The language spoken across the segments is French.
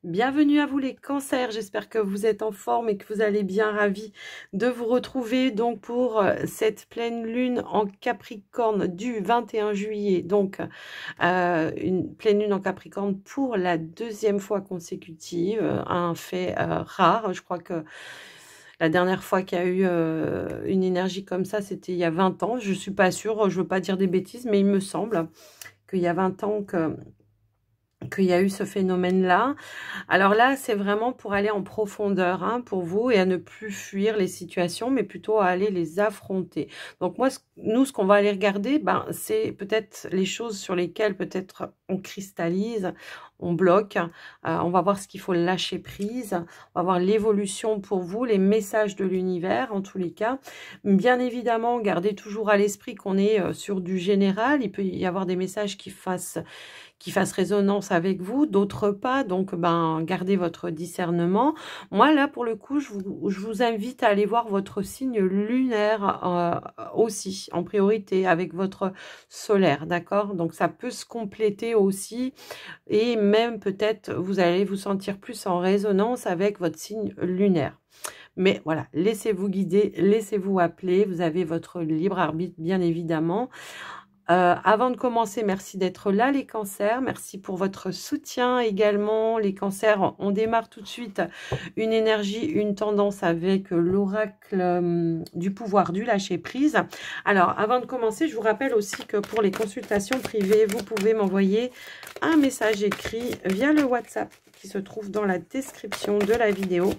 Bienvenue à vous les cancers, j'espère que vous êtes en forme et que vous allez bien, ravi de vous retrouver donc pour cette pleine lune en Capricorne du 21 juillet, donc une pleine lune en Capricorne pour la deuxième fois consécutive, un fait rare. Je crois que la dernière fois qu'il y a eu une énergie comme ça, c'était il y a 20 ans, je suis pas sûre, je veux pas dire des bêtises, mais il me semble qu'il y a 20 ans qu'il y a eu ce phénomène-là. Alors là, c'est vraiment pour aller en profondeur hein, pour vous et à ne plus fuir les situations, mais plutôt à aller les affronter. Donc moi, nous, ce qu'on va aller regarder, c'est peut-être les choses sur lesquelles peut-être on cristallise, on bloque. On va voir ce qu'il faut lâcher prise. On va voir l'évolution pour vous, les messages de l'univers en tous les cas. Bien évidemment, gardez toujours à l'esprit qu'on est sur du général. Il peut y avoir des messages qui fassent résonance avec vous, d'autres pas, donc gardez votre discernement. Moi là pour le coup je vous invite à aller voir votre signe lunaire aussi en priorité avec votre solaire, d'accord? Donc ça peut se compléter aussi et même peut-être vous allez vous sentir plus en résonance avec votre signe lunaire. Mais voilà, laissez-vous guider, laissez-vous appeler, vous avez votre libre arbitre bien évidemment. Avant de commencer, merci d'être là les cancers, merci pour votre soutien également. Les cancers, on démarre tout de suite une énergie, une tendance avec l'oracle du pouvoir du lâcher prise. Alors avant de commencer, je vous rappelle aussi que pour les consultations privées, vous pouvez m'envoyer un message écrit via le WhatsApp qui se trouve dans la description de la vidéo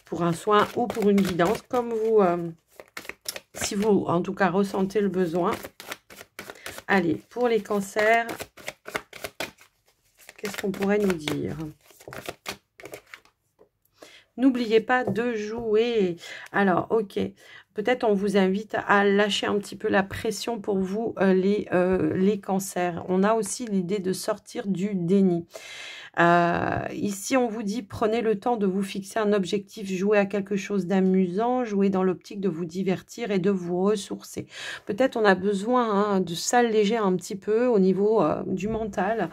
pour un soin ou pour une guidance, comme vous... si vous, en tout cas, ressentez le besoin. Allez, pour les cancers, qu'est-ce qu'on pourrait nous dire? N'oubliez pas de jouer. Alors, ok. Peut-être on vous invite à lâcher un petit peu la pression pour vous, les cancers. On a aussi l'idée de sortir du déni. Ici, on vous dit, prenez le temps de vous fixer un objectif, jouer à quelque chose d'amusant, jouer dans l'optique de vous divertir et de vous ressourcer. Peut-être on a besoin hein, de s'alléger un petit peu au niveau du mental.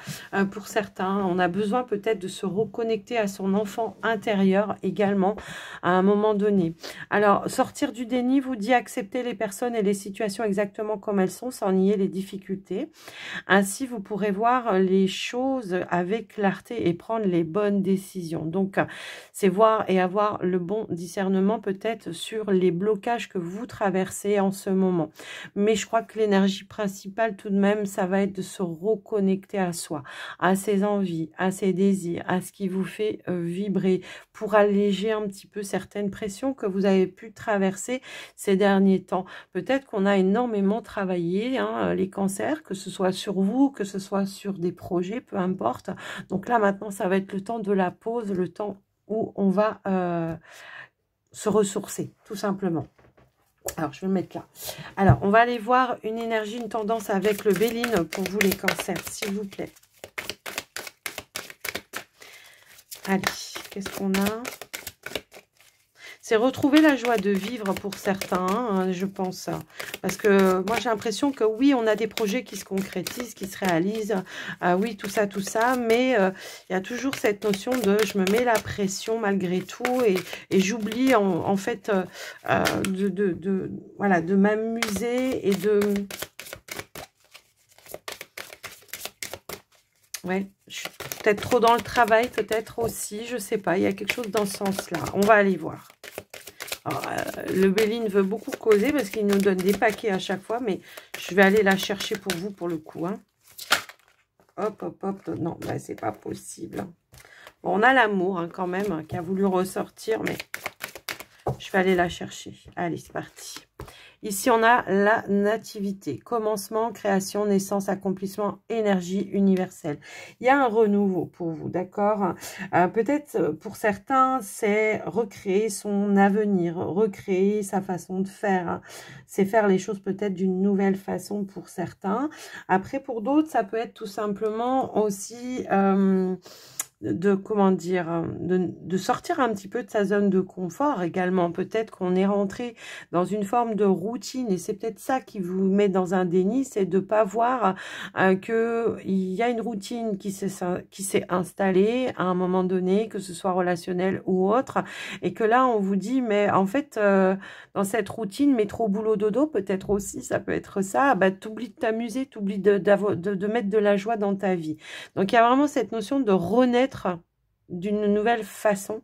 Pour certains, on a besoin peut-être de se reconnecter à son enfant intérieur également à un moment donné. Alors, sortir du déni vous dit accepter les personnes et les situations exactement comme elles sont, sans nier les difficultés. Ainsi, vous pourrez voir les choses avec clarté et prendre les bonnes décisions. Donc, c'est voir et avoir le bon discernement peut-être sur les blocages que vous traversez en ce moment. Mais je crois que l'énergie principale tout de même, ça va être de se reconnecter à soi, à ses envies, à ses désirs, à ce qui vous fait vibrer pour alléger un petit peu certaines pressions que vous avez pu traverser ces derniers temps. Peut-être qu'on a énormément travaillé, hein, les cancers, que ce soit sur vous, que ce soit sur des projets, peu importe. Donc là, maintenant, ça va être le temps de la pause, le temps où on va se ressourcer, tout simplement. Alors, je vais me mettre là. Alors, on va aller voir une énergie, une tendance avec le Béline pour vous, les cancers, s'il vous plaît. Allez, qu'est-ce qu'on a ? C'est retrouver la joie de vivre pour certains, hein, je pense. Parce que moi, j'ai l'impression que oui, on a des projets qui se concrétisent, qui se réalisent. Oui, tout ça. Mais il y a toujours cette notion de je me mets la pression malgré tout. Et j'oublie en fait de m'amuser et de... Ouais, je suis peut-être trop dans le travail, peut-être aussi, je sais pas. Il y a quelque chose dans ce sens-là. On va aller voir. Alors, le Béline veut beaucoup causer parce qu'il nous donne des paquets à chaque fois, mais je vais aller la chercher pour vous pour le coup. Hein. Hop. Non, c'est pas possible. Bon, on a l'amour hein, quand même hein, qui a voulu ressortir, mais je vais aller la chercher. Allez, c'est parti. Ici, on a la nativité, commencement, création, naissance, accomplissement, énergie universelle. Il y a un renouveau pour vous, d'accord? Peut-être pour certains, c'est recréer son avenir, recréer sa façon de faire. C'est faire les choses peut-être d'une nouvelle façon pour certains. Après, pour d'autres, ça peut être tout simplement aussi... comment dire, de sortir un petit peu de sa zone de confort également. Peut-être qu'on est rentré dans une forme de routine et c'est peut-être ça qui vous met dans un déni, c'est de pas voir que il y a une routine qui s'est installée à un moment donné, que ce soit relationnel ou autre, et que là on vous dit mais en fait dans cette routine métro boulot dodo peut-être aussi ça peut être ça, bah t'oublies de t'amuser, t'oublies de mettre de la joie dans ta vie. Donc il y a vraiment cette notion de renaître d'une nouvelle façon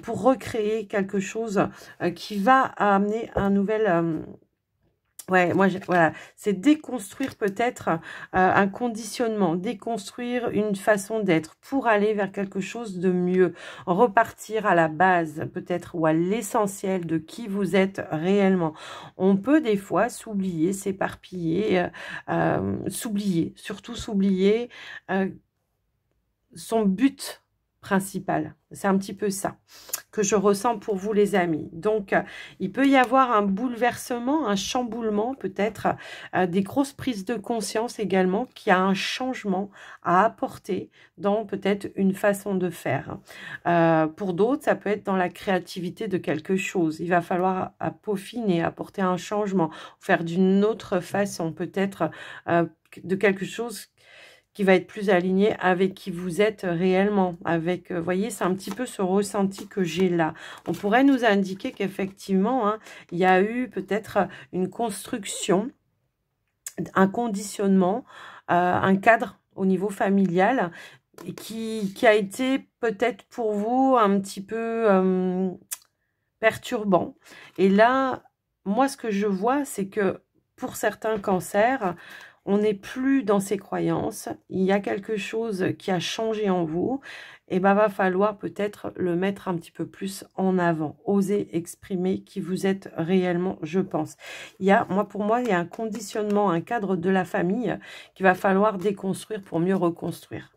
pour recréer quelque chose qui va amener un nouvel ouais, moi, voilà, c'est déconstruire peut-être un conditionnement, déconstruire une façon d'être pour aller vers quelque chose de mieux, repartir à la base peut-être ou à l'essentiel de qui vous êtes réellement. On peut des fois s'oublier, s'éparpiller, s'oublier, surtout s'oublier son but principal. C'est un petit peu ça que je ressens pour vous les amis. Donc, il peut y avoir un bouleversement, un chamboulement peut-être, des grosses prises de conscience également, qui a un changement à apporter dans peut-être une façon de faire. Pour d'autres, ça peut être dans la créativité de quelque chose. Il va falloir peaufiner, apporter un changement, faire d'une autre façon, peut-être de quelque chose qui va être plus aligné avec qui vous êtes réellement. Avec, vous voyez, c'est un petit peu ce ressenti que j'ai là. On pourrait nous indiquer qu'effectivement, hein, il y a eu peut-être une construction, un conditionnement, un cadre au niveau familial qui a été peut-être pour vous un petit peu perturbant. Et là, moi, ce que je vois, c'est que pour certains cancers, on n'est plus dans ses croyances, il y a quelque chose qui a changé en vous, et ben va falloir peut-être le mettre un petit peu plus en avant, oser exprimer qui vous êtes réellement, je pense. Pour moi, il y a un conditionnement, un cadre de la famille qu'il va falloir déconstruire pour mieux reconstruire.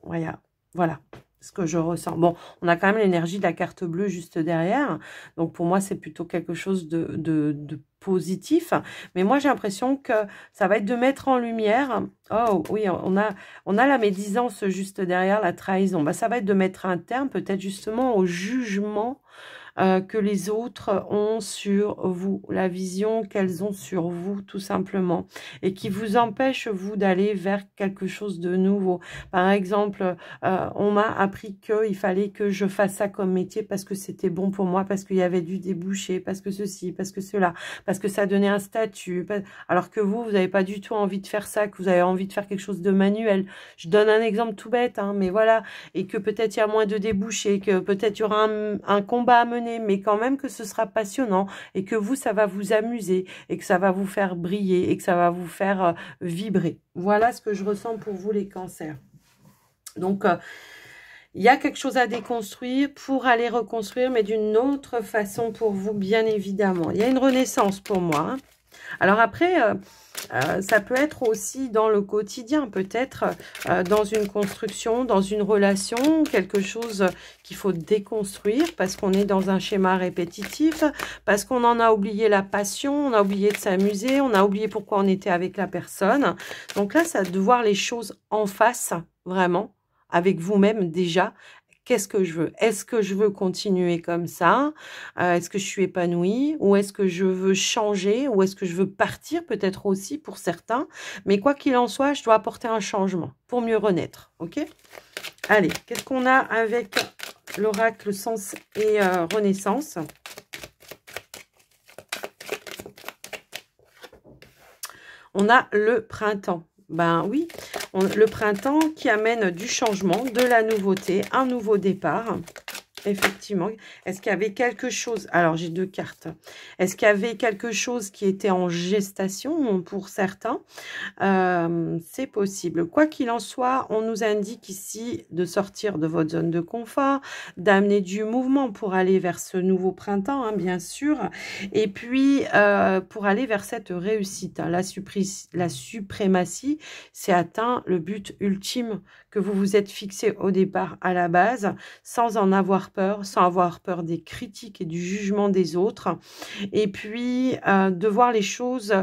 Voilà ce que je ressens. Bon, on a quand même l'énergie de la carte bleue juste derrière, donc pour moi, c'est plutôt quelque chose de positif, mais moi j'ai l'impression que ça va être de mettre en lumière, oh oui, on a la médisance juste derrière, la trahison, bah, ça va être de mettre un terme peut-être justement au jugement que les autres ont sur vous, la vision qu'elles ont sur vous tout simplement, et qui vous empêche vous d'aller vers quelque chose de nouveau. Par exemple, on m'a appris qu'il fallait que je fasse ça comme métier parce que c'était bon pour moi, parce qu'il y avait du débouché, parce que ceci, parce que cela, parce que ça donnait un statut, alors que vous n'avez pas du tout envie de faire ça, que vous avez envie de faire quelque chose de manuel. Je donne un exemple tout bête, hein, mais voilà, et que peut-être il y a moins de débouchés, que peut-être il y aura un combat à mener, mais quand même que ce sera passionnant et que vous, ça va vous amuser et que ça va vous faire briller et que ça va vous faire vibrer. Voilà ce que je ressens pour vous les cancers. Donc, il y a quelque chose à déconstruire pour aller reconstruire, mais d'une autre façon pour vous, bien évidemment. Il y a une renaissance pour moi, hein. Alors après, ça peut être aussi dans le quotidien, peut-être dans une construction, dans une relation, quelque chose qu'il faut déconstruire parce qu'on est dans un schéma répétitif, parce qu'on en a oublié la passion, on a oublié de s'amuser, on a oublié pourquoi on était avec la personne. Donc là, ça de voir les choses en face, vraiment, avec vous-même déjà. Qu'est-ce que je veux? Est-ce que je veux continuer comme ça? Est-ce que je suis épanouie? Ou est-ce que je veux changer? Ou est-ce que je veux partir? Peut-être aussi pour certains. Mais quoi qu'il en soit, je dois apporter un changement pour mieux renaître. Ok? Allez, qu'est-ce qu'on a avec l'oracle Sens et Renaissance? On a le printemps. Ben oui, le printemps qui amène du changement, de la nouveauté, un nouveau départ. Effectivement. Est-ce qu'il y avait quelque chose... Alors, j'ai deux cartes. Est-ce qu'il y avait quelque chose qui était en gestation pour certains? C'est possible. Quoi qu'il en soit, on nous indique ici de sortir de votre zone de confort, d'amener du mouvement pour aller vers ce nouveau printemps, hein, bien sûr. Et puis, pour aller vers cette réussite. Hein, la suprématie, c'est atteint le but ultime que vous vous êtes fixé au départ à la base, sans en avoir peur, sans avoir peur des critiques et du jugement des autres. Et puis, de voir les choses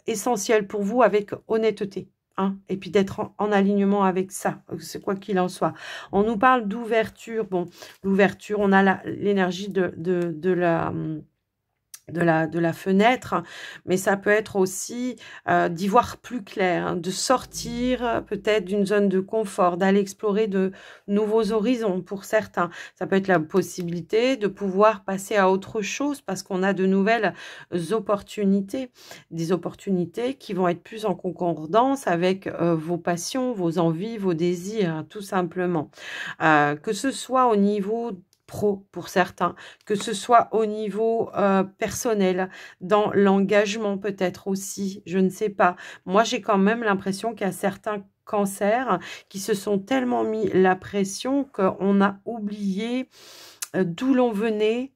essentielles pour vous avec honnêteté. Hein, et puis d'être en alignement avec ça, c'est quoi qu'il en soit. On nous parle d'ouverture. Bon, l'ouverture, on a l'énergie de la fenêtre, mais ça peut être aussi d'y voir plus clair, hein, de sortir peut-être d'une zone de confort, d'aller explorer de nouveaux horizons pour certains. Ça peut être la possibilité de pouvoir passer à autre chose parce qu'on a de nouvelles opportunités, des opportunités qui vont être plus en concordance avec vos passions, vos envies, vos désirs, hein, tout simplement. Que ce soit au niveau pro pour certains, que ce soit au niveau personnel, dans l'engagement peut-être aussi, je ne sais pas. Moi, j'ai quand même l'impression qu'il y a certains cancers qui se sont tellement mis la pression qu'on a oublié d'où l'on venait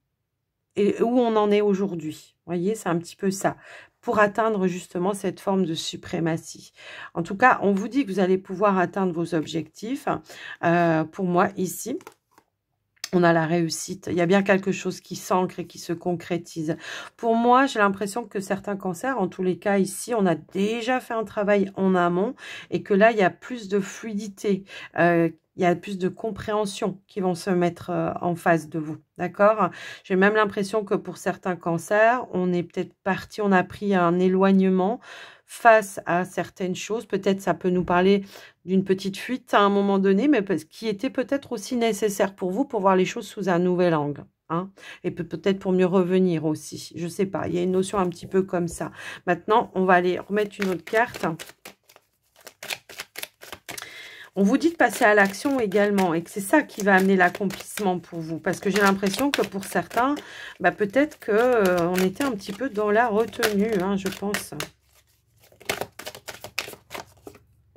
et où on en est aujourd'hui. Vous voyez, c'est un petit peu ça, pour atteindre justement cette forme de suprématie. En tout cas, on vous dit que vous allez pouvoir atteindre vos objectifs. Pour moi, ici, on a la réussite. Il y a bien quelque chose qui s'ancre et qui se concrétise. Pour moi, j'ai l'impression que certains cancers, en tous les cas ici, on a déjà fait un travail en amont et que là, il y a plus de fluidité. Il y a plus de compréhension qui vont se mettre en face de vous. D'accord? J'ai même l'impression que pour certains cancers, on est peut-être parti, on a pris un éloignement face à certaines choses. Peut-être ça peut nous parler d'une petite fuite à un moment donné, mais qui était peut-être aussi nécessaire pour vous pour voir les choses sous un nouvel angle. Hein, et peut-être pour mieux revenir aussi. Je ne sais pas, il y a une notion un petit peu comme ça. Maintenant, on va aller remettre une autre carte. On vous dit de passer à l'action également et que c'est ça qui va amener l'accomplissement pour vous. Parce que j'ai l'impression que pour certains, bah peut-être qu'on était un petit peu dans la retenue, hein, je pense.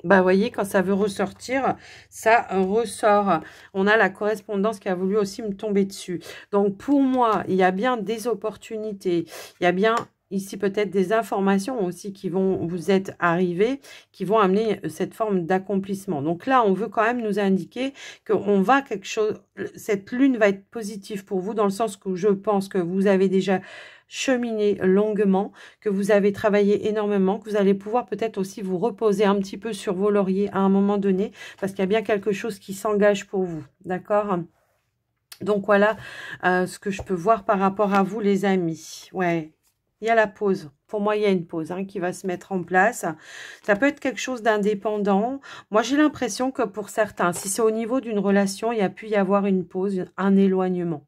Bah, vous voyez, quand ça veut ressortir, ça ressort. On a la correspondance qui a voulu aussi me tomber dessus. Donc, pour moi, il y a bien des opportunités. Il y a bien ici peut-être des informations aussi qui vont vous être arrivées, qui vont amener cette forme d'accomplissement. Donc là, on veut quand même nous indiquer qu'on va quelque chose, cette lune va être positive pour vous, dans le sens que je pense que vous avez déjà cheminé longuement, que vous avez travaillé énormément, que vous allez pouvoir peut-être aussi vous reposer un petit peu sur vos lauriers à un moment donné, parce qu'il y a bien quelque chose qui s'engage pour vous, d'accord ? Donc voilà ce que je peux voir par rapport à vous, les amis. Ouais. Il y a la pause. Pour moi, il y a une pause hein, qui va se mettre en place. Ça peut être quelque chose d'indépendant. Moi, j'ai l'impression que pour certains, si c'est au niveau d'une relation, il y a pu y avoir une pause, un éloignement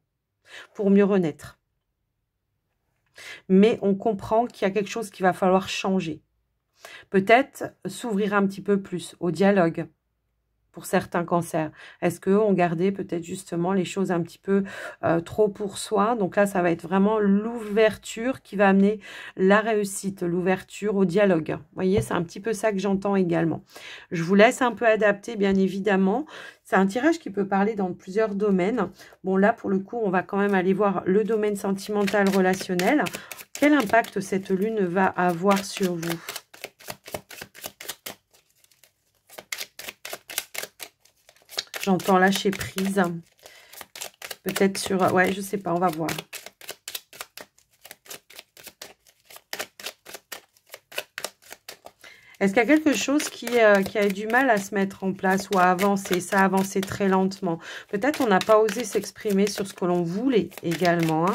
pour mieux renaître. Mais on comprend qu'il y a quelque chose qui va falloir changer. Peut-être s'ouvrir un petit peu plus au dialogue. Pour certains cancers. Est-ce qu'on gardait peut-être justement les choses un petit peu trop pour soi? Donc là, ça va être vraiment l'ouverture qui va amener la réussite, l'ouverture au dialogue. Vous voyez, c'est un petit peu ça que j'entends également. Je vous laisse un peu adapter, bien évidemment. C'est un tirage qui peut parler dans plusieurs domaines. Bon, là, pour le coup, on va quand même aller voir le domaine sentimental, relationnel. Quel impact cette lune va avoir sur vous? J'entends lâcher prise. Peut-être sur... Ouais, je sais pas, on va voir. Est-ce qu'il y a quelque chose qui a du mal à se mettre en place ou à avancer? Ça a avancé très lentement. Peut-être on n'a pas osé s'exprimer sur ce que l'on voulait également. Hein.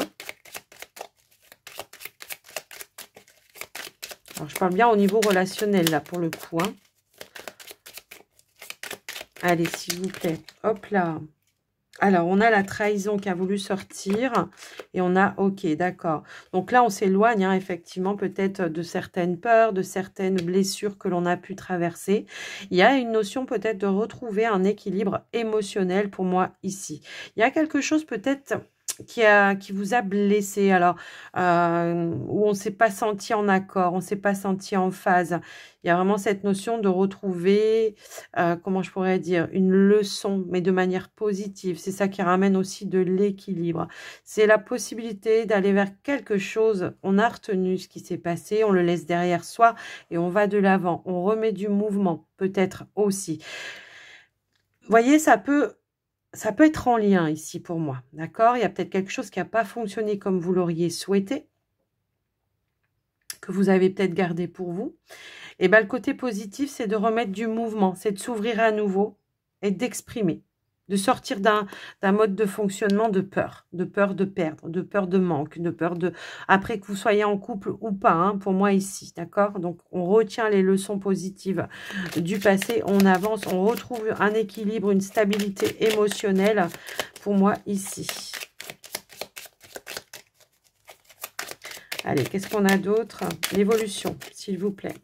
Alors, je parle bien au niveau relationnel, là, pour le coup. Hein. Allez, s'il vous plaît. Hop là. Alors, on a la trahison qui a voulu sortir. Et on a, ok, d'accord. Donc là, on s'éloigne, hein, effectivement, peut-être de certaines peurs, de certaines blessures que l'on a pu traverser. Il y a une notion peut-être de retrouver un équilibre émotionnel pour moi ici. Il y a quelque chose peut-être qui vous a blessé, alors où on ne s'est pas senti en accord, on ne s'est pas senti en phase. Il y a vraiment cette notion de retrouver, comment je pourrais dire, une leçon, mais de manière positive. C'est ça qui ramène aussi de l'équilibre. C'est la possibilité d'aller vers quelque chose. On a retenu ce qui s'est passé, on le laisse derrière soi et on va de l'avant. On remet du mouvement, peut-être aussi. Vous voyez, ça peut être en lien ici pour moi, d'accord? Il y a peut-être quelque chose qui n'a pas fonctionné comme vous l'auriez souhaité, que vous avez peut-être gardé pour vous, Et bien, le côté positif, c'est de remettre du mouvement, c'est de s'ouvrir à nouveau et d'exprimer, de sortir d'un mode de fonctionnement de peur de perdre, de peur de manque, de peur de... Après que vous soyez en couple ou pas, hein, pour moi ici, d'accord? Donc, on retient les leçons positives du passé, on avance, on retrouve un équilibre, une stabilité émotionnelle, pour moi ici. Allez, qu'est-ce qu'on a d'autre? L'évolution, s'il vous plaît.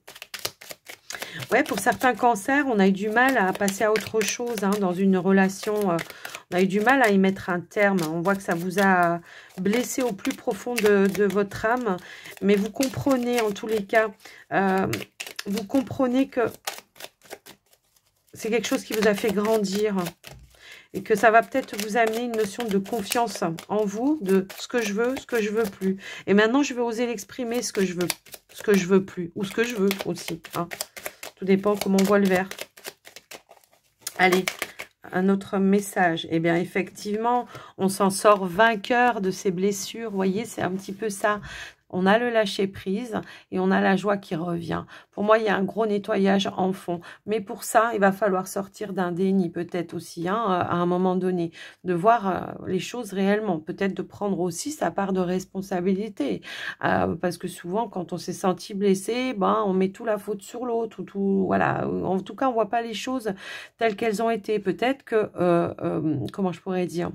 Ouais, pour certains cancers, on a eu du mal à passer à autre chose hein, dans une relation. On a eu du mal à y mettre un terme. On voit que ça vous a blessé au plus profond de votre âme. Mais vous comprenez en tous les cas, vous comprenez que c'est quelque chose qui vous a fait grandir. Et que ça va peut-être vous amener une notion de confiance en vous, de ce que je veux plus. Et maintenant, je vais oser l'exprimer, ce que je veux plus, ou ce que je veux aussi. Hein. Tout dépend comment on voit le verre. Allez, un autre message. Eh bien, effectivement, on s'en sort vainqueur de ces blessures. Vous voyez, c'est un petit peu ça. On a le lâcher-prise et on a la joie qui revient. Pour moi, il y a un gros nettoyage en fond. Mais pour ça, il va falloir sortir d'un déni peut-être aussi, hein, à un moment donné. De voir les choses réellement. Peut-être de prendre aussi sa part de responsabilité. Parce que souvent, quand on s'est senti blessé, ben, on met tout la faute sur l'autre. Voilà. En tout cas, on ne voit pas les choses telles qu'elles ont été. Peut-être que, comment je pourrais dire,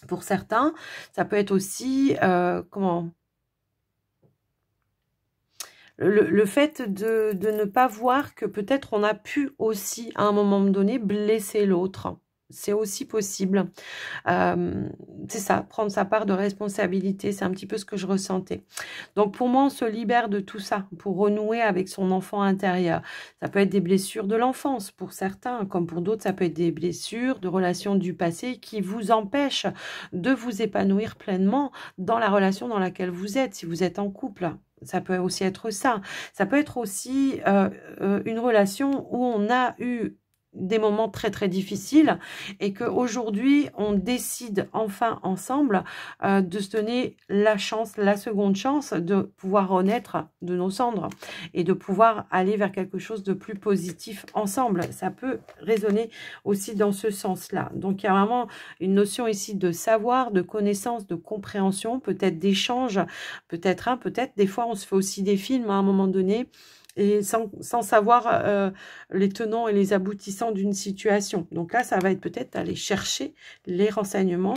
pour certains, ça peut être aussi, le fait de ne pas voir que peut-être on a pu aussi, à un moment donné, blesser l'autre. C'est aussi possible. C'est ça, prendre sa part de responsabilité. C'est un petit peu ce que je ressentais. Donc, pour moi, on se libère de tout ça pour renouer avec son enfant intérieur. Ça peut être des blessures de l'enfance pour certains, comme pour d'autres, ça peut être des blessures de relations du passé qui vous empêchent de vous épanouir pleinement dans la relation dans laquelle vous êtes, si vous êtes en couple. Ça peut aussi être ça. Ça peut être aussi une relation où on a eu des moments très très difficiles et qu'aujourd'hui on décide enfin ensemble de se donner la chance, la seconde chance de pouvoir renaître de nos cendres et de pouvoir aller vers quelque chose de plus positif ensemble. Ça peut résonner aussi dans ce sens-là. Donc il y a vraiment une notion ici de savoir, de connaissance, de compréhension, peut-être d'échange, peut-être des fois on se fait aussi des films à un moment donné et sans savoir les tenants et les aboutissants d'une situation. Donc là, ça va être peut-être aller chercher les renseignements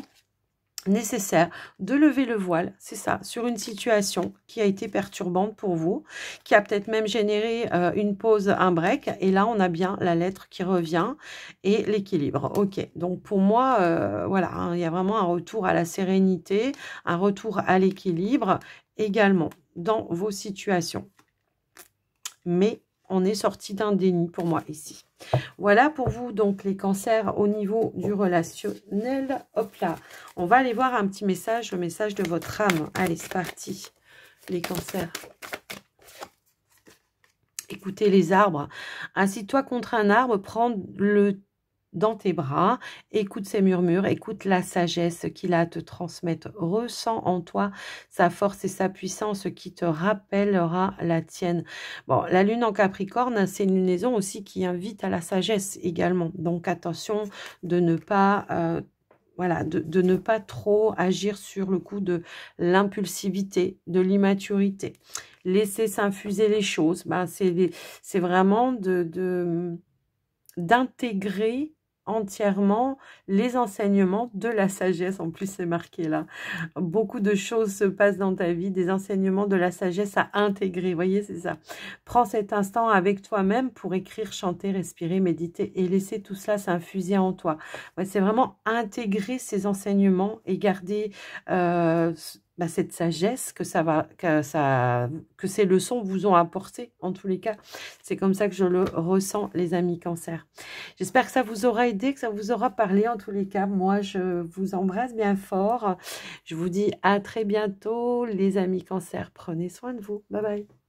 nécessaires, de lever le voile, c'est ça, sur une situation qui a été perturbante pour vous, qui a peut-être même généré une pause, un break, et là, on a bien la lettre qui revient et l'équilibre. Ok, donc pour moi, voilà, hein, il y a vraiment un retour à la sérénité, un retour à l'équilibre également dans vos situations. Mais on est sorti d'un déni pour moi ici. Voilà pour vous, donc, les cancers au niveau du relationnel. Hop là, on va aller voir un petit message, le message de votre âme. Allez, c'est parti, les cancers. Écoutez les arbres. Assis-toi contre un arbre, prends le dans tes bras, écoute ses murmures, écoute la sagesse qu'il a à te transmettre, ressens en toi sa force et sa puissance qui te rappellera la tienne. Bon, la lune en Capricorne, c'est une lunaison aussi qui invite à la sagesse également, donc attention de ne pas... voilà, de ne pas trop agir sur le coup de l'impulsivité, de l'immaturité. Laisser s'infuser les choses, ben c'est vraiment d'intégrer entièrement les enseignements de la sagesse. En plus, c'est marqué là. Beaucoup de choses se passent dans ta vie, des enseignements de la sagesse à intégrer. Vous voyez, c'est ça. Prends cet instant avec toi-même pour écrire, chanter, respirer, méditer et laisser tout cela s'infuser en toi. Ouais, c'est vraiment intégrer ces enseignements et garder cette sagesse que que ces leçons vous ont apporté en tous les cas. C'est comme ça que je le ressens, les amis cancer. J'espère que ça vous aura aidé, que ça vous aura parlé en tous les cas. Moi, je vous embrasse bien fort. Je vous dis à très bientôt, les amis cancer. Prenez soin de vous. Bye bye.